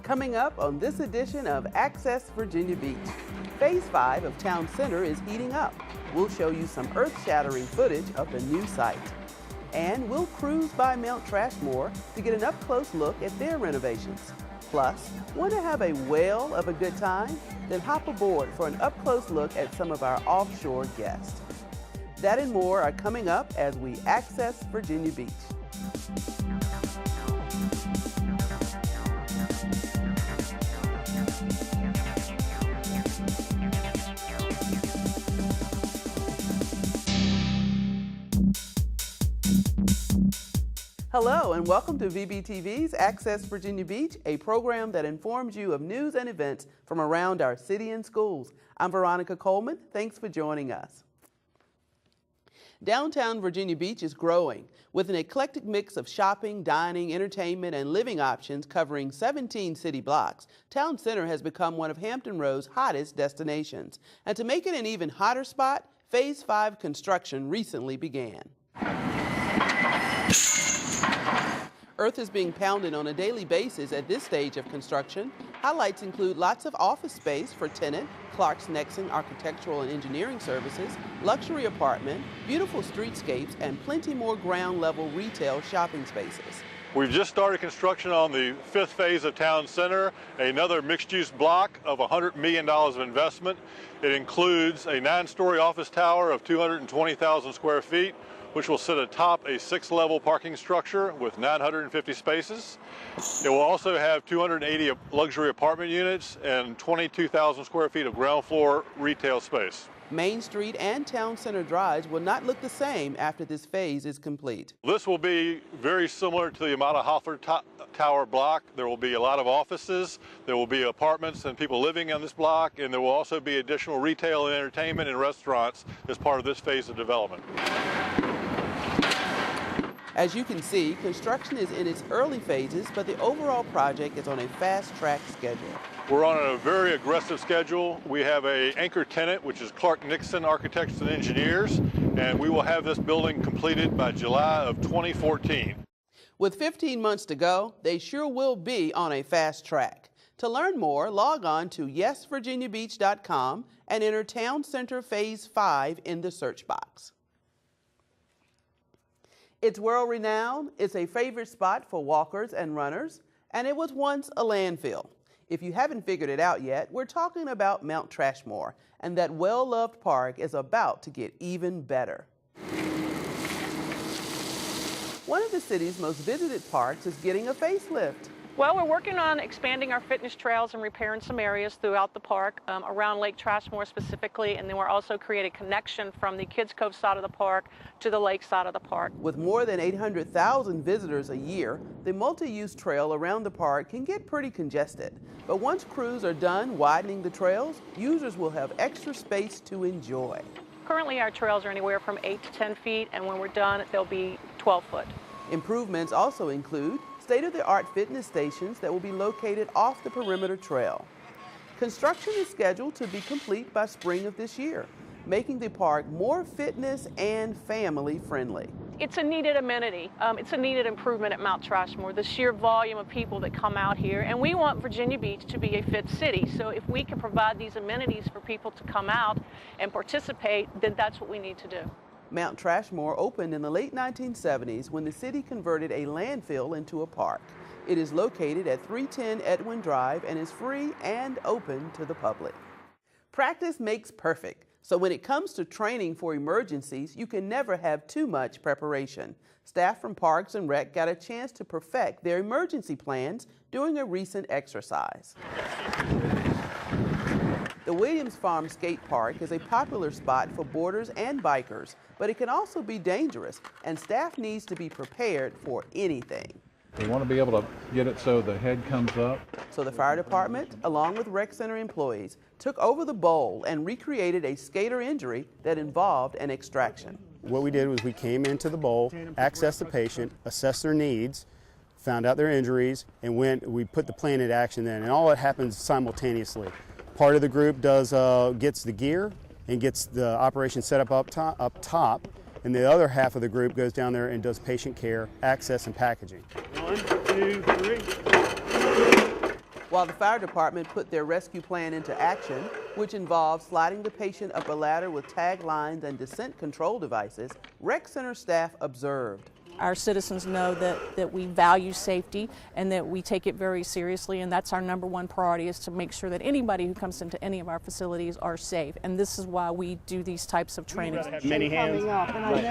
Coming up on this edition of Access Virginia Beach, Phase 5 of Town Center is heating up. We'll show you some earth-shattering footage of the new site. And we'll cruise by Mount Trashmore to get an up-close look at their renovations. Plus, want to have a whale of a good time? Then hop aboard for an up-close look at some of our offshore guests. That and more are coming up as we access Virginia Beach. Hello and welcome to VBTV's Access Virginia Beach, a program that informs you of news and events from around our city and schools. I'm Veronica Coleman. Thanks for joining us. Downtown Virginia Beach is growing with an eclectic mix of shopping, dining, entertainment, and living options covering 17 city blocks. Town Center has become one of Hampton Road's hottest destinations. And to make it an even hotter spot, Phase 5 construction recently began. Earth is being pounded on a daily basis at this stage of construction. Highlights include lots of office space for tenant, Clark's Nexon Architectural and Engineering Services, luxury apartment, beautiful streetscapes, and plenty more ground-level retail shopping spaces. We've just started construction on the 5th phase of Town Center, another mixed-use block of $100 million of investment. It includes a 9-story office tower of 220,000 square feet, which will sit atop a 6-level parking structure with 950 spaces. It will also have 280 luxury apartment units and 22,000 square feet of ground floor retail space. Main Street and Town Center drives will not look the same after this phase is complete. This will be very similar to the Amata Hoffler Tower block. There will be a lot of offices, there will be apartments and people living on this block, and there will also be additional retail and entertainment and restaurants as part of this phase of development. As you can see, construction is in its early phases, but the overall project is on a fast-track schedule. We're on a very aggressive schedule. We have an anchor tenant, which is Clark Nixon Architects and Engineers, and we will have this building completed by July of 2014. With 15 months to go, they sure will be on a fast track. To learn more, log on to yesvirginiabeach.com and enter Town Center Phase 5 in the search box. It's world-renowned, it's a favorite spot for walkers and runners, and it was once a landfill. If you haven't figured it out yet, we're talking about Mount Trashmore, and that well-loved park is about to get even better. One of the city's most visited parks is getting a facelift. Well, we're working on expanding our fitness trails and repairing some areas throughout the park, around Lake Trashmore specifically, and then we're also creating a connection from the Kids Cove side of the park to the lake side of the park. With more than 800,000 visitors a year, the multi-use trail around the park can get pretty congested. But once crews are done widening the trails, users will have extra space to enjoy. Currently, our trails are anywhere from 8 to 10 feet, and when we're done, they'll be 12 foot. Improvements also include state-of-the-art fitness stations that will be located off the perimeter trail. Construction is scheduled to be complete by spring of this year, making the park more fitness and family-friendly. It's a needed amenity. It's a needed improvement at Mount Trashmore, the sheer volume of people that come out here, and we want Virginia Beach to be a fit city. So if we can provide these amenities for people to come out and participate, then that's what we need to do. Mount Trashmore opened in the late 1970s when the city converted a landfill into a park. It is located at 310 Edwin Drive and is free and open to the public. Practice makes perfect, so when it comes to training for emergencies, you can never have too much preparation. Staff from Parks and Rec got a chance to perfect their emergency plans during a recent exercise. The Williams Farm Skate Park is a popular spot for boarders and bikers, but it can also be dangerous, and staff needs to be prepared for anything. We want to be able to get it so the head comes up. So the fire department, along with rec center employees, took over the bowl and recreated a skater injury that involved an extraction. What we did was we came into the bowl, accessed the patient, assessed their needs, found out their injuries, and we put the plan into action then, and all that happens simultaneously. Part of the group gets the gear and gets the operation set up top, and the other half of the group goes down there and does patient care, access, and packaging. 1, 2, 3. While the fire department put their rescue plan into action, which involved sliding the patient up a ladder with tag lines and descent control devices, rec center staff observed. Our citizens know that we value safety and that we take it very seriously, and that's our number one priority, is to make sure that anybody who comes into any of our facilities are safe. And this is why we do these types of trainings. Many hands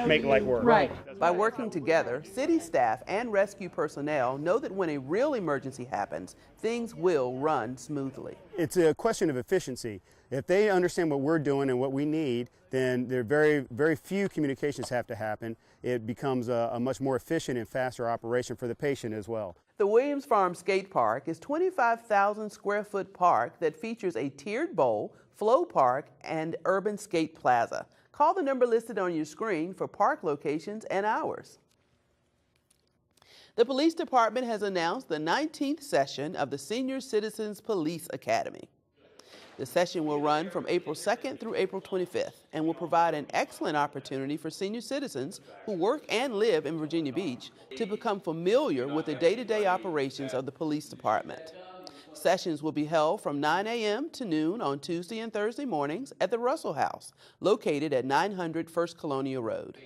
make light work. Right. By working together, city staff and rescue personnel know that when a real emergency happens, things will run smoothly. It's a question of efficiency. If they understand what we're doing and what we need, then there are very few communications have to happen. It becomes a much more efficient and faster operation for the patient as well. The Williams Farm Skate Park is a 25,000 square foot park that features a tiered bowl, flow park, and urban skate plaza. Call the number listed on your screen for park locations and hours. The police department has announced the 19th session of the Senior Citizens Police Academy. The session will run from April 2nd through April 25th and will provide an excellent opportunity for senior citizens who work and live in Virginia Beach to become familiar with the day-to-day operations of the police department. Sessions will be held from 9 a.m. to noon on Tuesday and Thursday mornings at the Russell House, located at 900 First Colonial Road.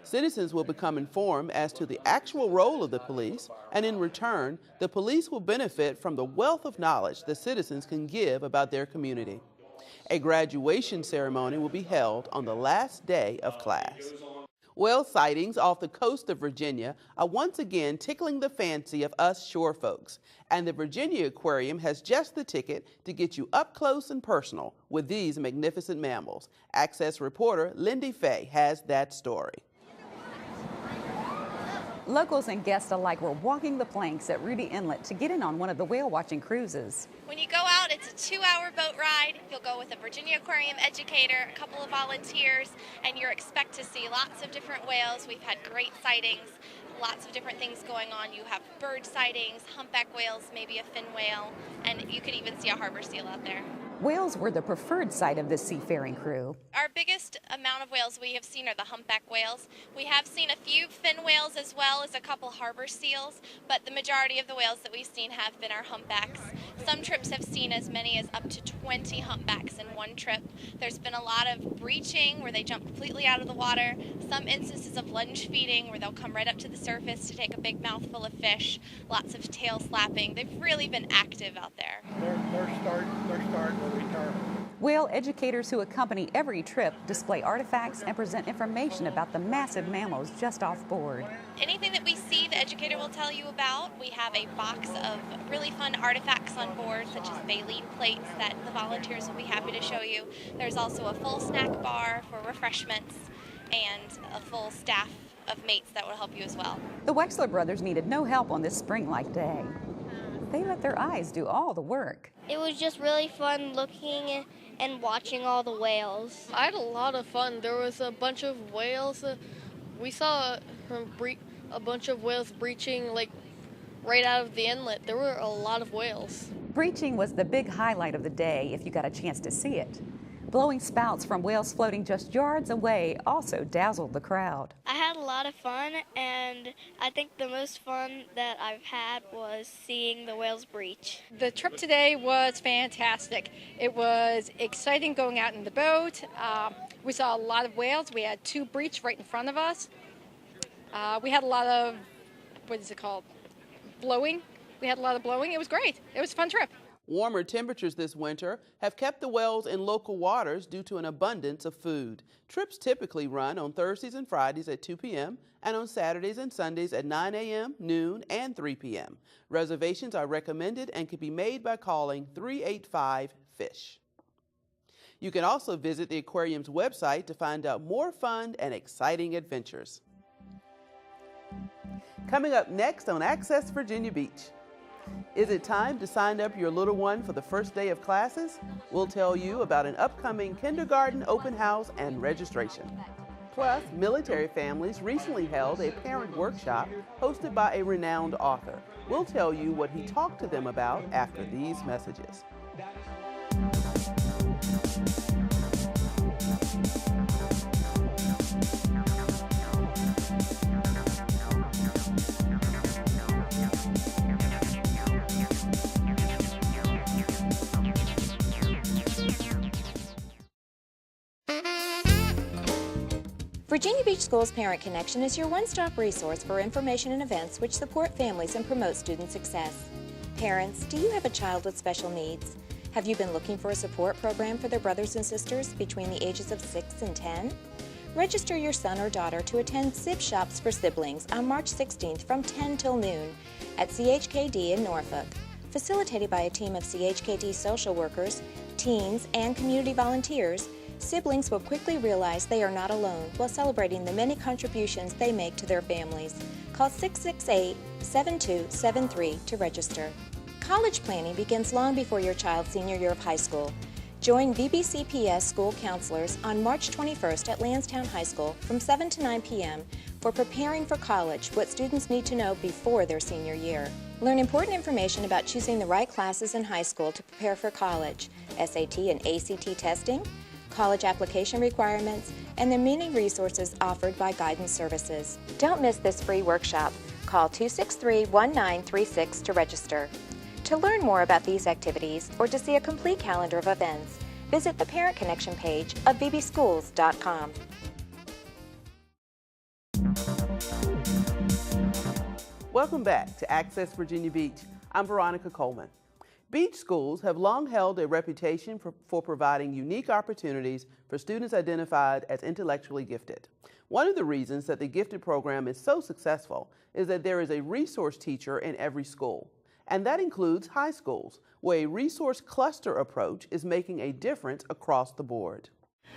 Citizens will become informed as to the actual role of the police, and in return, the police will benefit from the wealth of knowledge the citizens can give about their community. A graduation ceremony will be held on the last day of class. Whale sightings off the coast of Virginia are once again tickling the fancy of us shore folks, and the Virginia Aquarium has just the ticket to get you up close and personal with these magnificent mammals. Access reporter Lindy Fay has that story. Locals and guests alike were walking the planks at Rudy Inlet to get in on one of the whale watching cruises. When you go out, it's a 2-hour boat ride. You'll go with a Virginia Aquarium educator, a couple of volunteers, and you're expect to see lots of different whales. We've had great sightings, lots of different things going on. You have bird sightings, humpback whales, maybe a fin whale, and you could even see a harbor seal out there. Whales were the preferred sight of this seafaring crew. Our biggest amount of whales we have seen are the humpback whales. We have seen a few fin whales as well as a couple harbor seals, but the majority of the whales that we've seen have been our humpbacks. Some trips have seen as many as up to 20 humpbacks in one trip. There's been a lot of breaching where they jump completely out of the water, some instances of lunge feeding where they'll come right up to the surface to take a big mouthful of fish, lots of tail slapping. They've really been active out there. They're starting to return. Whale educators who accompany every trip display artifacts and present information about the massive mammals just off board. Anything that we see, the educator will tell you about. We have a box of really fun artifacts on board, such as baleen plates that the volunteers will be happy to show you. There's also a full snack bar for refreshments and a full staff of mates that will help you as well. The Wexler brothers needed no help on this spring-like day. They let their eyes do all the work. It was just really fun looking and watching all the whales. I had a lot of fun. There was a bunch of whales. We saw a bunch of whales breaching like right out of the inlet. There were a lot of whales. Breaching was the big highlight of the day if you got a chance to see it. Blowing spouts from whales floating just yards away also dazzled the crowd. I had a lot of fun, and I think the most fun that I've had was seeing the whales breach. The trip today was fantastic. It was exciting going out in the boat. We saw a lot of whales. We had 2 breach right in front of us. We had a lot of, blowing. We had a lot of blowing. It was great. It was a fun trip. Warmer temperatures this winter have kept the whales in local waters due to an abundance of food. Trips typically run on Thursdays and Fridays at 2 p.m. and on Saturdays and Sundays at 9 a.m., noon, and 3 p.m. Reservations are recommended and can be made by calling 385-FISH. You can also visit the aquarium's website to find out more fun and exciting adventures. Coming up next on Access Virginia Beach. Is it time to sign up your little one for the first day of classes? We'll tell you about an upcoming kindergarten open house and registration. Plus, military families recently held a parent workshop hosted by a renowned author. We'll tell you what he talked to them about after these messages. Virginia Beach Schools Parent Connection is your one-stop resource for information and events which support families and promote student success. Parents, do you have a child with special needs? Have you been looking for a support program for their brothers and sisters between the ages of 6 and 10? Register your son or daughter to attend SIB Shops for Siblings on March 16th from 10 till noon at CHKD in Norfolk. Facilitated by a team of CHKD social workers, teens, and community volunteers, siblings will quickly realize they are not alone while celebrating the many contributions they make to their families. Call 668-7273 to register. College planning begins long before your child's senior year of high school. Join VBCPS school counselors on March 21st at Lansdowne High School from 7 to 9 p.m. for Preparing for College, what students need to know before their senior year. Learn important information about choosing the right classes in high school to prepare for college, SAT and ACT testing, college application requirements, and the many resources offered by Guidance Services. Don't miss this free workshop. Call 263-1936 to register. To learn more about these activities or to see a complete calendar of events, visit the Parent Connection page of bbschools.com. Welcome back to Access Virginia Beach. I'm Veronica Coleman. Beach schools have long held a reputation for providing unique opportunities for students identified as intellectually gifted. One of the reasons that the Gifted program is so successful is that there is a resource teacher in every school. And that includes high schools, where a resource cluster approach is making a difference across the board.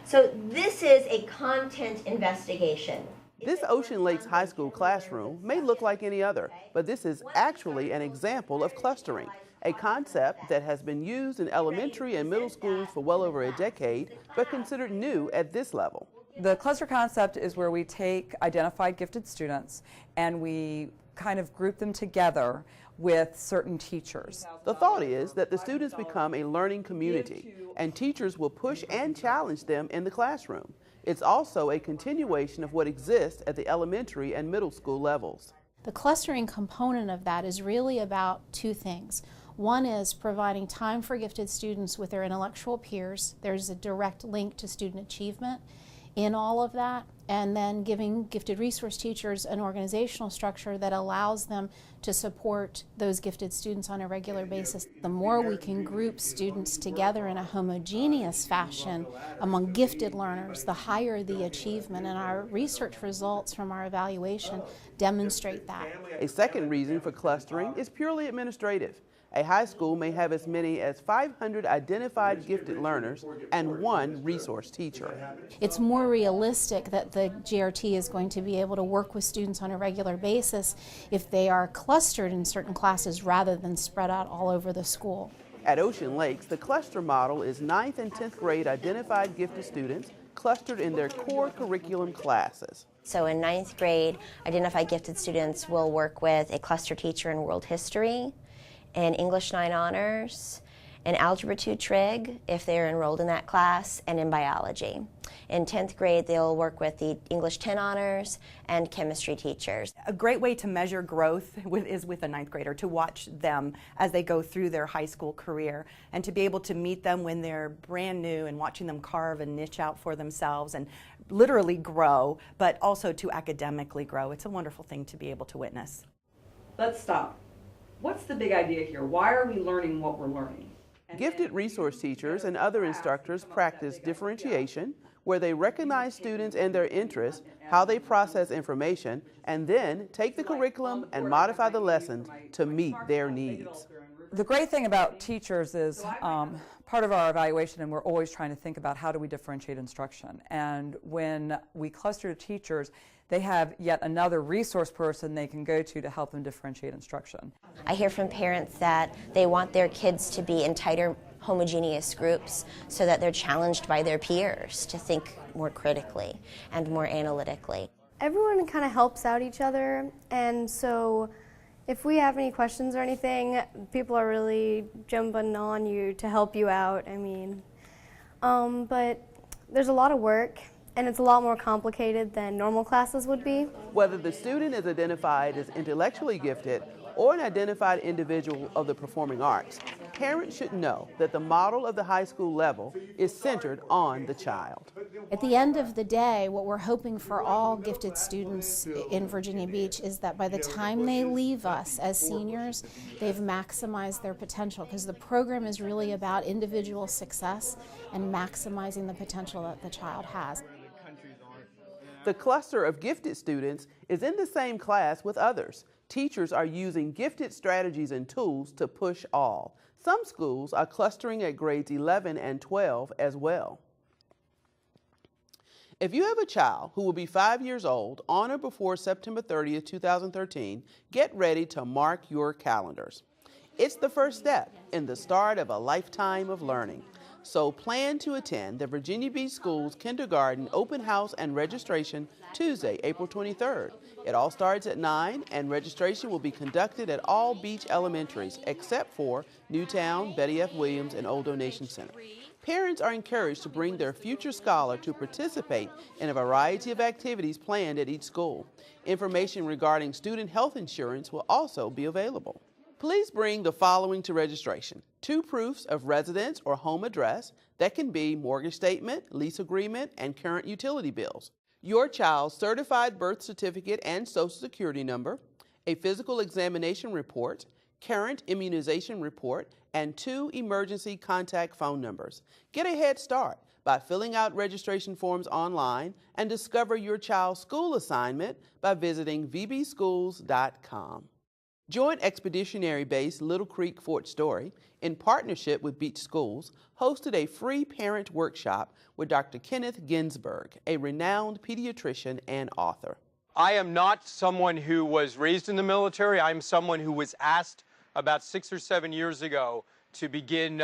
So this is a content investigation. This Ocean Lakes High School classroom may look like any other, but this is actually an example of clustering, a concept that has been used in elementary and middle schools for well over a decade, but considered new at this level. The cluster concept is where we take identified gifted students and we kind of group them together with certain teachers. The thought is that the students become a learning community, and teachers will push and challenge them in the classroom. It's also a continuation of what exists at the elementary and middle school levels. The clustering component of that is really about two things. One is providing time for gifted students with their intellectual peers. There's a direct link to student achievement in all of that, and then giving gifted resource teachers an organizational structure that allows them to support those gifted students on a regular basis. The more we can group students together in a homogeneous fashion among gifted learners, the higher the achievement, and our research results from our evaluation demonstrate that. A second reason for clustering is purely administrative. A high school may have as many as 500 identified gifted learners and one resource teacher. It's more realistic that the GRT is going to be able to work with students on a regular basis if they are clustered in certain classes rather than spread out all over the school. At Ocean Lakes, the cluster model is 9th and 10th grade identified gifted students clustered in their core curriculum classes. So in 9th grade, identified gifted students will work with a cluster teacher in world history, in English 9 honors, in Algebra 2 Trig, if they're enrolled in that class, and in biology. In 10th grade, they'll work with the English 10 honors and chemistry teachers. A great way to measure growth is with a 9th grader, to watch them as they go through their high school career, and to be able to meet them when they're brand new and watching them carve a niche out for themselves and literally grow, but also to academically grow. It's a wonderful thing to be able to witness. Let's stop. What's the big idea here? Why are we learning what we're learning? Gifted resource teachers and other instructors practice differentiation, where they recognize students and their interests, how they process information, and then take the curriculum and modify the lessons to meet their needs. The great thing about teachers is part of our evaluation, and we're always trying to think about how do we differentiate instruction. And when we cluster teachers, they have yet another resource person they can go to help them differentiate instruction. I hear from parents that they want their kids to be in tighter, homogeneous groups so that they're challenged by their peers to think more critically and more analytically. Everyone kind of helps out each other, and so if we have any questions or anything, people are really jumping on you to help you out. But there's a lot of work, and it's a lot more complicated than normal classes would be. Whether the student is identified as intellectually gifted or an identified individual of the performing arts, Parents should know that the model of the high school level is centered on the child. At the end of the day, what we're hoping for all gifted students in Virginia Beach is that by the time they leave us as seniors, they've maximized their potential, because the program is really about individual success and maximizing the potential that the child has. The cluster of gifted students is in the same class with others. Teachers are using gifted strategies and tools to push all. Some schools are clustering at grades 11 and 12 as well. If you have a child who will be 5 years old on or before September 30th, 2013, get ready to mark your calendars. It's the first step in the start of a lifetime of learning. So plan to attend the Virginia Beach Schools Kindergarten Open House and Registration Tuesday, April 23rd. It all starts at 9, and registration will be conducted at all beach elementaries except for Newtown, Betty F. Williams, and Old Donation Center. Parents are encouraged to bring their future scholar to participate in a variety of activities planned at each school. Information regarding student health insurance will also be available. Please bring the following to registration: 2 proofs of residence or home address that can be mortgage statement, lease agreement, and current utility bills, your child's certified birth certificate and social security number, a physical examination report, current immunization report, and 2 emergency contact phone numbers. Get a head start by filling out registration forms online and discover your child's school assignment by visiting vbschools.com. Joint Expeditionary-based Little Creek Fort Story, in partnership with Beach Schools, hosted a free parent workshop with Dr. Kenneth Ginsburg, a renowned pediatrician and author. I am not someone who was raised in the military. I'm someone who was asked about 6 or 7 years ago to begin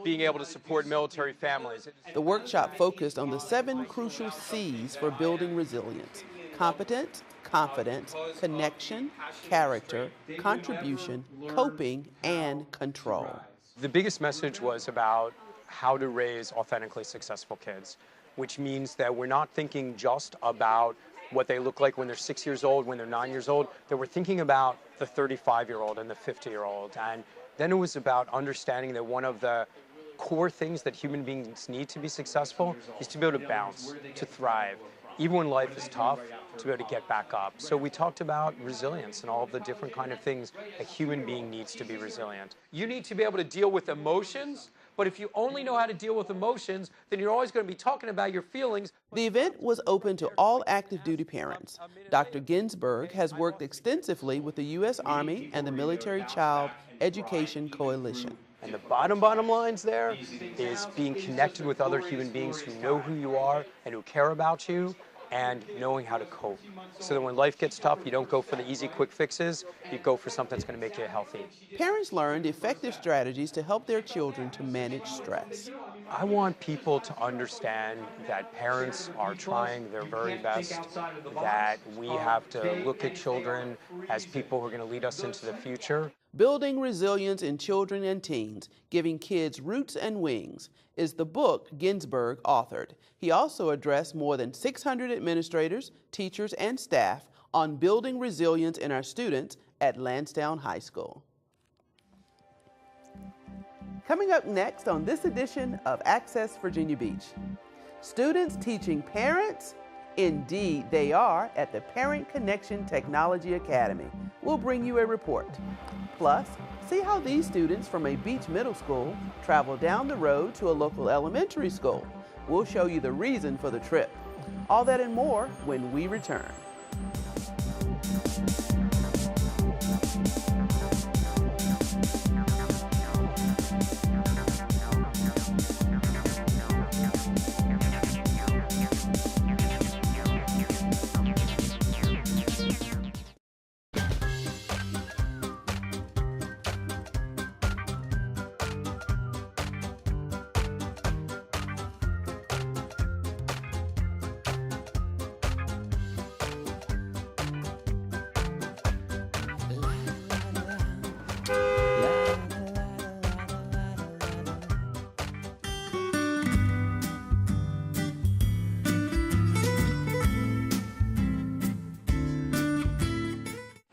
being able to support military families. The workshop focused on the 7 crucial C's for building resilience: competence, confidence, connection, character, contribution, coping, and control. The biggest message was about how to raise authentically successful kids, which means that we're not thinking just about what they look like when they're 6 years old, when they're 9 years old, that we're thinking about the 35-year-old and the 50-year-old. And then it was about understanding that one of the core things that human beings need to be successful is to be able to bounce, to thrive. Even when life is tough, to be able to get back up. So we talked about resilience and all of the different kind of things a human being needs to be resilient. You need to be able to deal with emotions, but if you only know how to deal with emotions, then you're always going to be talking about your feelings. The event was open to all active duty parents. Dr. Ginsburg has worked extensively with the U.S. Army and the Military Child Education Coalition. And the bottom lines there is being connected with other human beings who know who you are and who care about you, and knowing how to cope. So that when life gets tough, you don't go for the easy, quick fixes, you go for something that's going to make you healthy. Parents learned effective strategies to help their children to manage stress. I want people to understand that parents are trying their very best, that we have to look at children as people who are going to lead us into the future. Building Resilience in Children and Teens, Giving Kids Roots and Wings, is the book Ginsburg authored. He also addressed more than 600 administrators, teachers, and staff on building resilience in our students at Lansdowne High School. Coming up next on this edition of Access Virginia Beach, students teaching parents? Indeed, they are at the Parent Connection Technology Academy. We'll bring you a report. Plus, see how these students from a beach middle school travel down the road to a local elementary school. We'll show you the reason for the trip. All that and more when we return.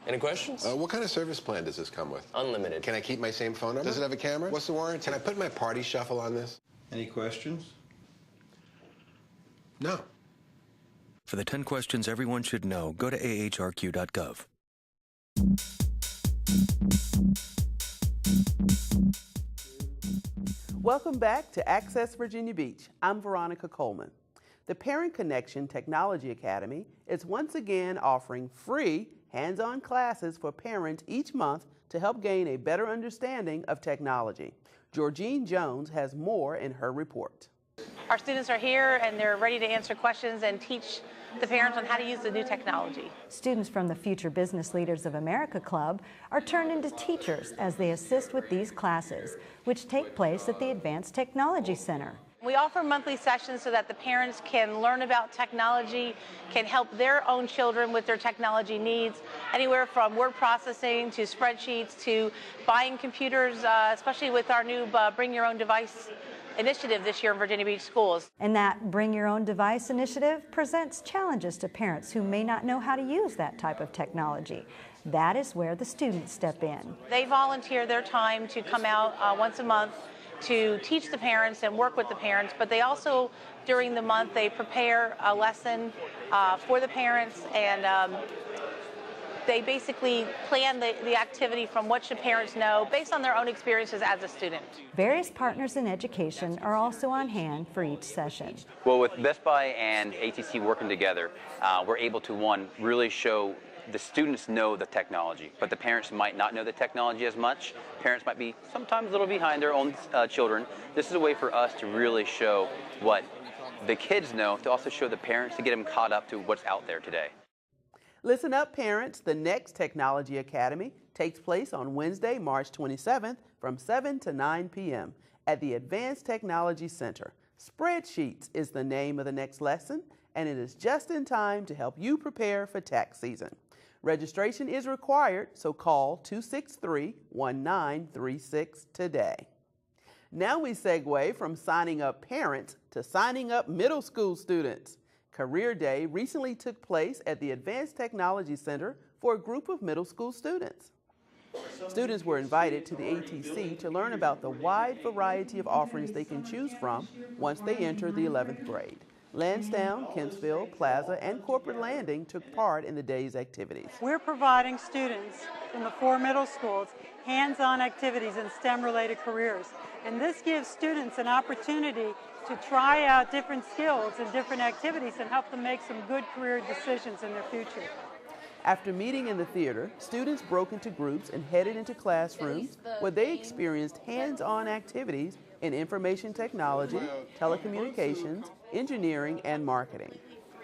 Any questions? What kind of service plan does this come with? Unlimited. Can I keep my same phone number? Does it have a camera? What's the warranty? Can I put my party shuffle on this? Any questions? No. For the 10 questions everyone should know, go to ahrq.gov. Welcome back to Access Virginia Beach. I'm Veronica Coleman. The Parent Connection Technology Academy is once again offering free hands-on classes for parents each month to help gain a better understanding of technology. Georgine Jones has more in her report. Our students are here and they're ready to answer questions and teach the parents on how to use the new technology. Students from the Future Business Leaders of America Club are turned into teachers as they assist with these classes, which take place at the Advanced Technology Center. We offer monthly sessions so that the parents can learn about technology, can help their own children with their technology needs, anywhere from word processing to spreadsheets to buying computers, especially with our new Bring Your Own Device initiative this year in Virginia Beach schools. And that Bring Your Own Device initiative presents challenges to parents who may not know how to use that type of technology. That is where the students step in. They volunteer their time to come out once a month to teach the parents and work with the parents, but they also, during the month, they prepare a lesson for the parents, and they basically plan the activity from what should parents know based on their own experiences as a student. Various partners in education are also on hand for each session. Well, with Best Buy and ATC working together, we're able to, one, really show the students know the technology, but the parents might not know the technology as much. Parents might be sometimes a little behind their own children. This is a way for us to really show what the kids know, to also show the parents, to get them caught up to what's out there today. Listen up, parents. The next Technology Academy takes place on Wednesday, March 27th from 7 to 9 p.m. at the Advanced Technology Center. Spreadsheets is the name of the next lesson, and it is just in time to help you prepare for tax season. Registration is required, so call 263-1936 today. Now we segue from signing up parents to signing up middle school students. Career Day recently took place at the Advanced Technology Center for a group of middle school students. Students were invited to the ATC to learn about the wide variety of offerings they can choose from once they enter the 11th grade. Lansdowne, Kempsville, Plaza, and Corporate Landing took part in the day's activities. We're providing students from the 4 middle schools hands-on activities in STEM-related careers. And this gives students an opportunity to try out different skills and different activities and help them make some good career decisions in their future. After meeting in the theater, students broke into groups and headed into classrooms where they experienced hands-on activities in information technology, telecommunications, engineering, and marketing.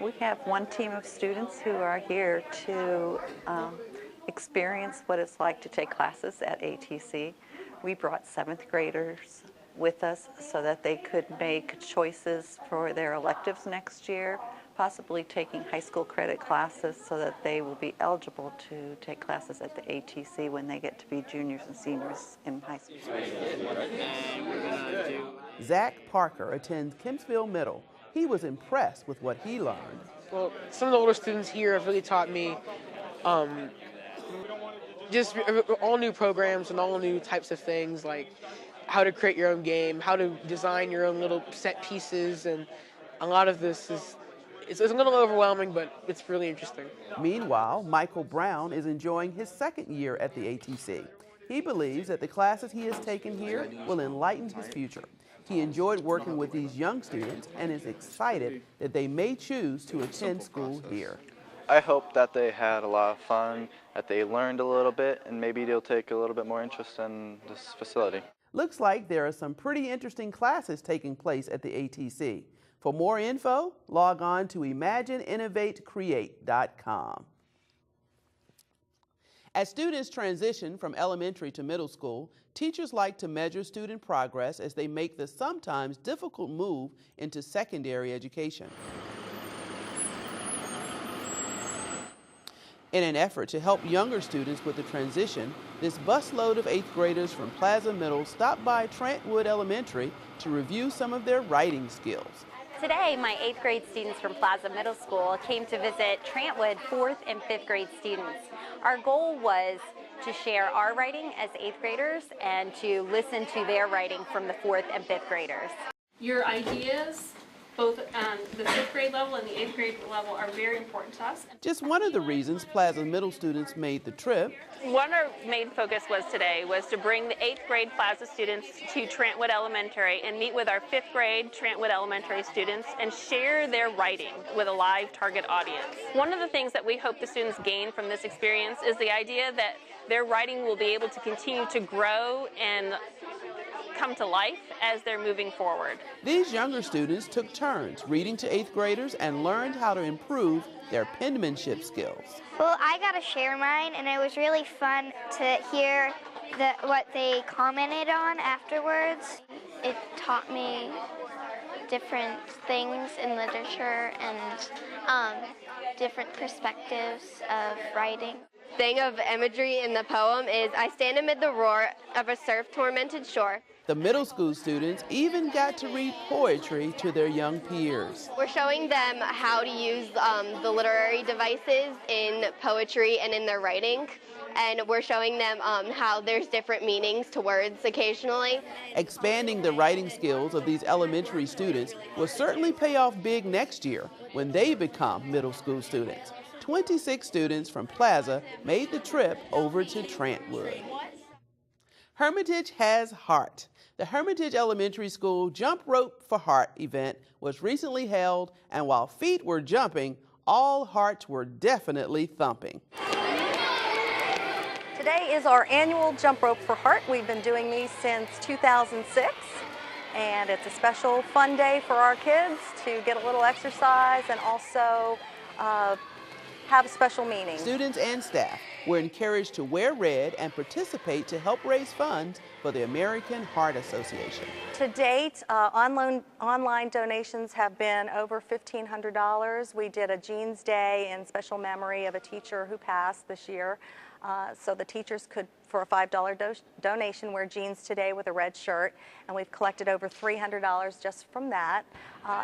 We have one team of students who are here to experience what it's like to take classes at ATC. We brought 7th graders with us so that they could make choices for their electives next year, possibly taking high school credit classes so that they will be eligible to take classes at the ATC when they get to be juniors and seniors in high school. Zach Parker attends Kempsville Middle. He was impressed with what he learned. Well, some of the older students here have really taught me just all new programs and all new types of things, like how to create your own game, how to design your own little set pieces, and a lot of this it's a little overwhelming, but it's really interesting. Meanwhile, Michael Brown is enjoying his 2nd year at the ATC. He believes that the classes he has taken here will enlighten his future. He enjoyed working with these young students and is excited that they may choose to attend school here. I hope that they had a lot of fun, that they learned a little bit, and maybe they'll take a little bit more interest in this facility. Looks like there are some pretty interesting classes taking place at the ATC. For more info, log on to imagineinnovatecreate.com. As students transition from elementary to middle school, teachers like to measure student progress as they make the sometimes difficult move into secondary education. In an effort to help younger students with the transition, this busload of 8th graders from Plaza Middle stopped by Trantwood Elementary to review some of their writing skills. Today, my 8th grade students from Plaza Middle School came to visit Trantwood 4th and 5th grade students. Our goal was to share our writing as 8th graders and to listen to their writing from the 4th and 5th graders. Your ideas, both on the 5th grade level and the 8th grade level, are very important to us. Just one of the reasons Plaza Middle students made the trip. One of our main focus was to bring the 8th grade Plaza students to Trantwood Elementary and meet with our 5th grade Trantwood Elementary students and share their writing with a live target audience. One of the things that we hope the students gain from this experience is the idea that their writing will be able to continue to grow and come to life as they're moving forward. These younger students took turns reading to 8th graders and learned how to improve their penmanship skills. Well, I got to share mine, and it was really fun to hear what they commented on afterwards. It taught me different things in literature and different perspectives of writing. Thing of imagery in the poem is, I stand amid the roar of a surf-tormented shore. The middle school students even got to read poetry to their young peers. We're showing them how to use the literary devices in poetry and in their writing. And we're showing them how there's different meanings to words occasionally. Expanding the writing skills of these elementary students will certainly pay off big next year when they become middle school students. 26 students from Plaza made the trip over to Trantwood. Hermitage has heart. The Hermitage Elementary School Jump Rope for Heart event was recently held, and while feet were jumping, all hearts were definitely thumping. Today is our annual Jump Rope for Heart. We've been doing these since 2006, and it's a special fun day for our kids to get a little exercise and also have special meaning. Students and staff were encouraged to wear red and participate to help raise funds for the American Heart Association. To date, online donations have been over $1,500. We did a Jeans Day in special memory of a teacher who passed this year. So the teachers could, for a $5 donation, wear jeans today with a red shirt, and we've collected over $300 just from that.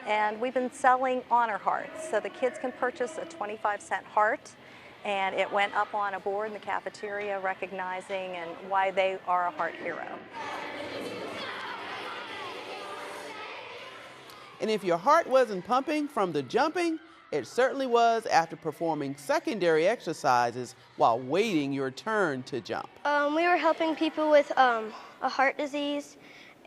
And we've been selling honor hearts, so the kids can purchase a 25-cent heart, and it went up on a board in the cafeteria recognizing and why they are a heart hero. And if your heart wasn't pumping from the jumping, it certainly was after performing secondary exercises while waiting your turn to jump. We were helping people with a heart disease,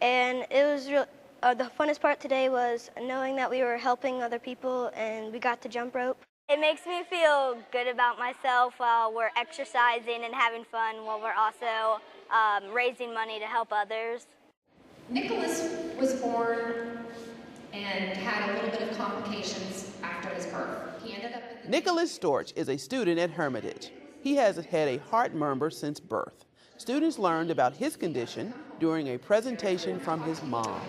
and it was the funnest part today was knowing that we were helping other people and we got to jump rope. It makes me feel good about myself while we're exercising and having fun while we're also raising money to help others. Nicholas was born and had a little bit of complications after his birth. He ended up with Nicholas Storch is a student at Hermitage. He has had a heart murmur since birth. Students learned about his condition during a presentation from his mom.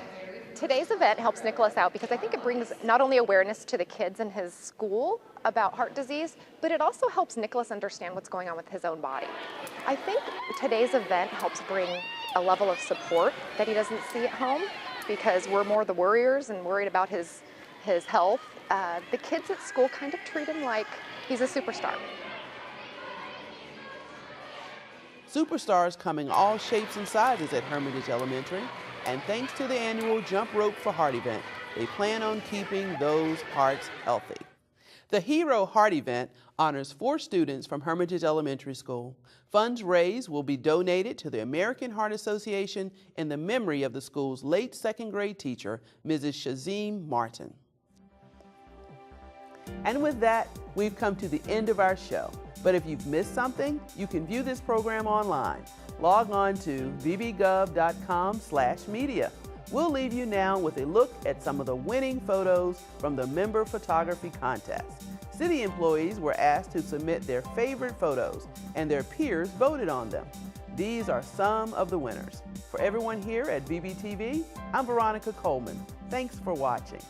Today's event helps Nicholas out because I think it brings not only awareness to the kids in his school about heart disease, but it also helps Nicholas understand what's going on with his own body. I think today's event helps bring a level of support that he doesn't see at home, because we're more the worriers and worried about his health. The kids at school kind of treat him like he's a superstar. Superstars come in all shapes and sizes at Hermitage Elementary, and thanks to the annual Jump Rope for Heart event, they plan on keeping those hearts healthy. The Hero Heart event honors 4 students from Hermitage Elementary School. Funds raised will be donated to the American Heart Association in the memory of the school's late 2nd grade teacher, Mrs. Shazim Martin. And with that, we've come to the end of our show. But if you've missed something, you can view this program online. Log on to vbgov.com/media. We'll leave you now with a look at some of the winning photos from the member photography contest. City employees were asked to submit their favorite photos, and their peers voted on them. These are some of the winners. For everyone here at VBTV, I'm Veronica Coleman. Thanks for watching.